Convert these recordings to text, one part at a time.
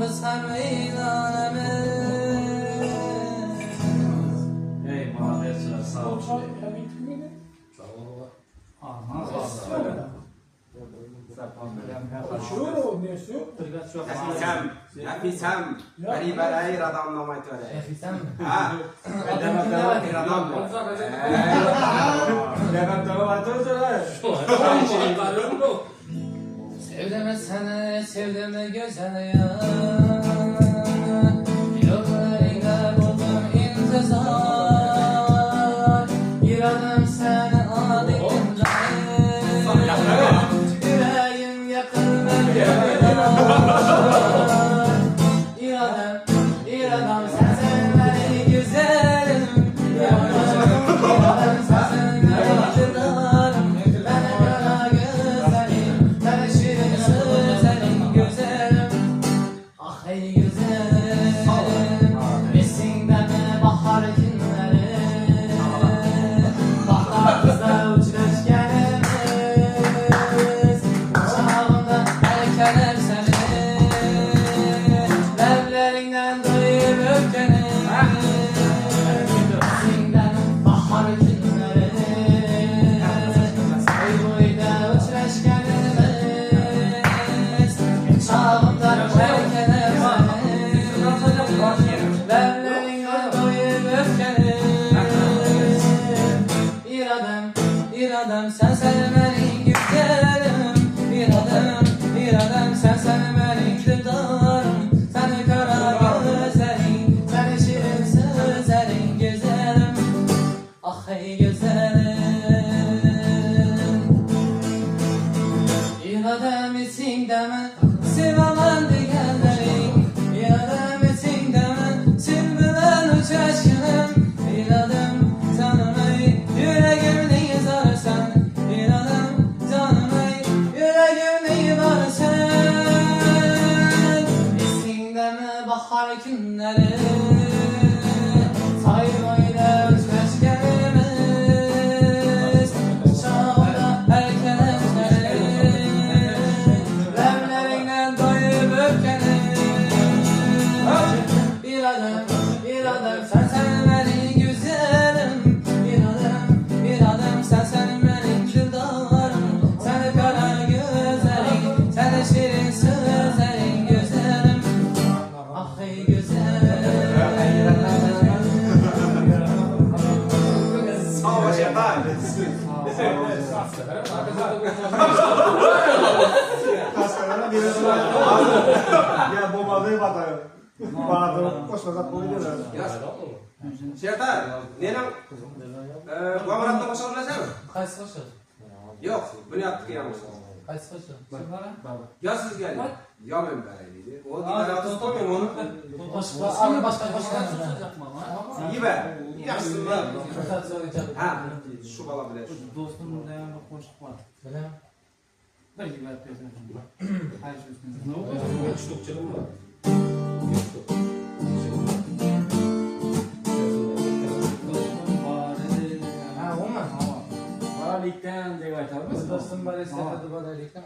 بسرین عالمه ای محمد سلام نفیسم بری برای ردام نامت وره نفیسم ردام Sevdeme seni, sevdeme güzel ya Yollarıyla buldum intizar İradım seni adilinde Yüreğim yakın ve İradım sen sevmeli güzelim İradım sen sevmeli iktidarım Ben kara güzelim Ben şirin sözlerin güzelim Ah ey güzelim Misin deme bahar günleri Baharımızda uçuşkenimiz Uçağımda erkeler seni Levlerinden duyup öpkenimiz Misin deme bahar günleri Saygıyla uçuşkenimiz Uçağımda erkeler seni Levlerinden duyup öpkenimiz İradem sen sevmenin güzelim İradem sen sevmenin iktidarım Seni kara gözlerin Seni şirin sözlerin güzelim Ah ey güzelim İradem için deme Sevamam diyenlerin İradem için deme Silmeden uç aşkınım İradem canım ey Yüreğimde yazar sen İradem canım ey Yüreğimde yazar sen İsin deme bahar günleri Saygıyla özleşkenimiz Uçağımda erken Lemlerinden doyup öpkenimiz İradem sen sevmeli güzelim İradem sen sevmeli iktidarım Seni kara gözlerin Seni şirin sözlerin güzelim Ah ey güzelim Sağ ol şeytan Ya bombalayı batar. Batar. Koşmasak bunu diyorlar. şeytan nenem bu amaratta başa bilesin mi? Qaysi qo'shiq? Yo'q buni yaptık yalnız Qaysi qo'shiq? ya siz gelin ya men beray deydi o gitarı tutmayayım onu Qo'shiqlar boshqa qo'shiqlar iyi be yaxsın be ha şu bala bilir Dostumda bir qo'shiq bor. Bilaman. Bir yigit bersin. Hayır üstüne. Ha, umuman. Bolalikdan deb aytamiz. Do'stim bor eslatadi bolalikdan.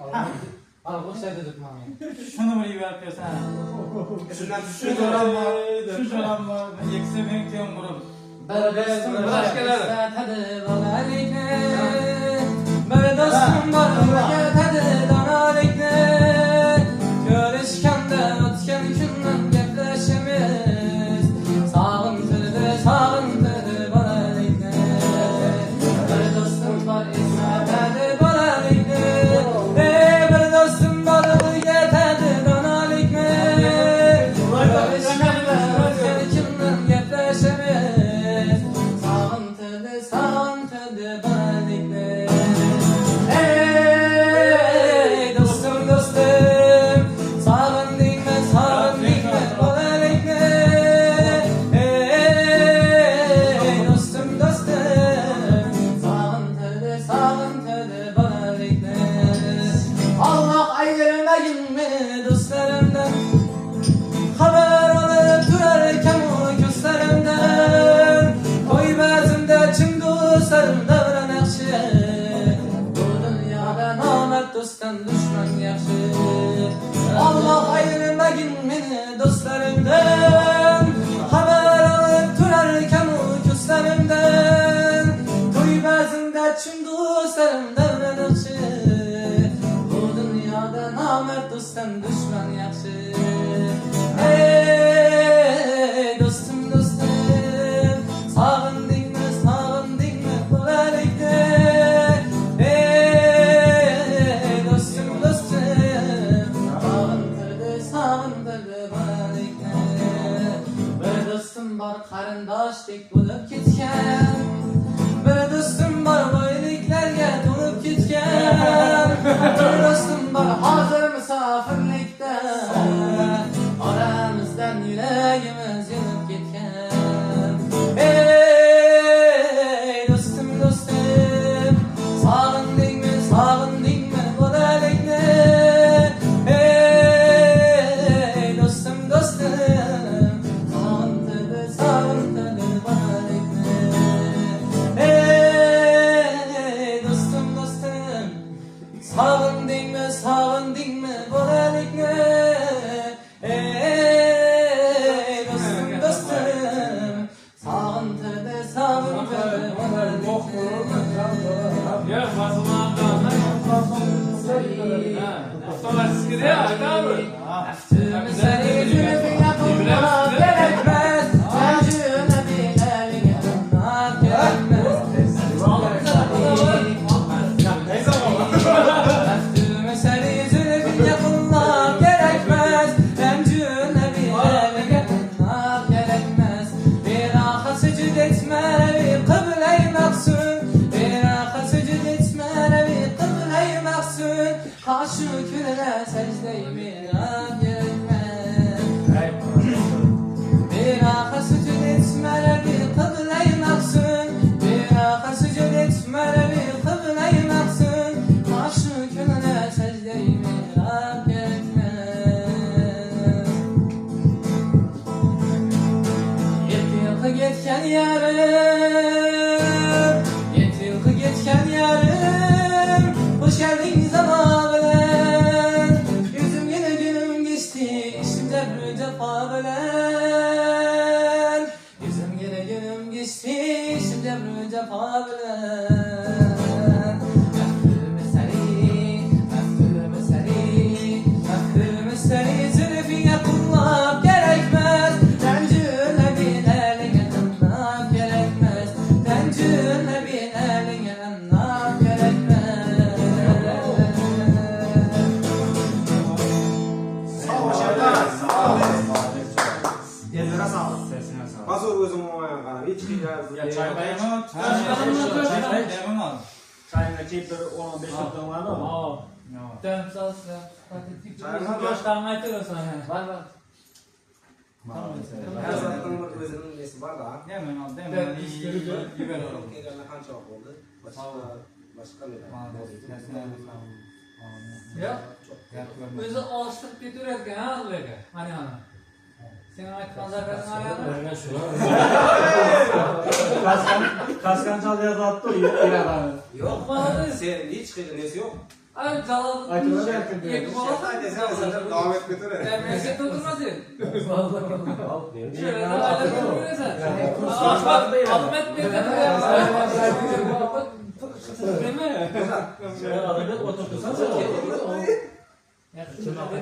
O'xshaydi deb ma'lum. Shuni bir yigit bersin. şundan Shu jo'ramma, yeksa men keyin burib. Bir do'stim bor eslatadi bolalikni. Bir do'stim bor o'rgatadi donolikni. Ko'rishganda o'tgan kundan gaplashamiz. Sog'intirdi bolalikni. Bir do'stim bor eslatadi bolalikni. Bir do'stim bor o'rgatadi donolikni. Ko'rishganda o'tgan kundan gaplashamiz. Sog'intirdi bolalikni. Ey do'stim sog'indingmi bolalikni. Ey do'stim sog'intirdi bolalikni. Allah ayirmagin meni do'stlarimdan. Xabar olib turarkan u ko'zlarimdan. Qo'y ba'zimda chin do'stlarim davran yaxshi. Bu dunyoda nomard do'stdan dushman yaxshi. Allah ayirmagin meni tüm dostlarım devredikçe bu dünyada namert dostum düşman yaxşı. Ey dostum dostum sağındın mı bu elikte. Ey dostum dostum sağındırdı bu elikte. Bir dostum var qarindoşdek bo'lib ketgan. Bir dostum var boyliklarga to'lib ketgan. Bir dostum var hozir musofirlikda. Aramızdan yüreğimiz yanıp ketgan. Ey dostum dostum sağındın mı bu elikni. Ey dostum dostum sağındırdı bu elikni. Ey dostum dostum sağındın mı bu elikni. Ey dostum dostum sağındırdı bu elikni. Ya mazlumandan. Sonra sikire ya abi. Aftımı seni yüzünü yapılmak gerekmez. Öncüne bir elini yapmak gerekmez. Aftımı seni yüzünü yapılmak gerekmez. Öncüne bir elini yapmak gerekmez. Bir ağa secde etmeli kıble-i maksud. Bir ağa secde etmeli kıble-i maksud. Karşı külüne secde-i mirak gerekmez. Bir ağa secde etmeli kıble-i maksud. Bir ağa secde etmeli kıble-i maksud. Karşı külüne secde-i mirak gerekmez. 7 yılga geçken yarım, 7 yılga geçken yarım. Hoş geldin zaman bilen. Yüzüm yine günüm geçti, işimde bir cefa bilen. Yüzüm yine günüm geçti, işimde bir cefa bilen. Aklımı seni zülfine kullanmak gerekmez. Tencüne bin eline tınmak gerekmez. Tencüne bin eline tınmak gerekmez. Sağ ol Şerdan. Sağ ol. Yerlere sağlık. Hazır özüm olmayan kana. Hiç kıyas. Ya çay koyamam. Demem al. Çayına keyip bir 10-15 dakika var mı? Dön sağ olsun. Baştan aytırırsan yani. Var. Her zaten özünün nesi var da. Demem al. Ben Demem. istiyorum. Yüber al. Kendilerine kança oldu. Başka ne? Ya özü alıştık getirerken ha ağırlığa. Hani ana. Senin aytkanlar kadın ayağına. Kaskançal yazdı o İran'ı. Yok. Sen hiç nesi yok. Ay caladı. Aytkanlar yakın. Yeki Şerdan desene sen devam et götür. Memleket oturmaz ya. Şöyle de Vallahi. ayakta durursan. Adım etmeyin. Değil mi? Şöyle adını oturtursan sen.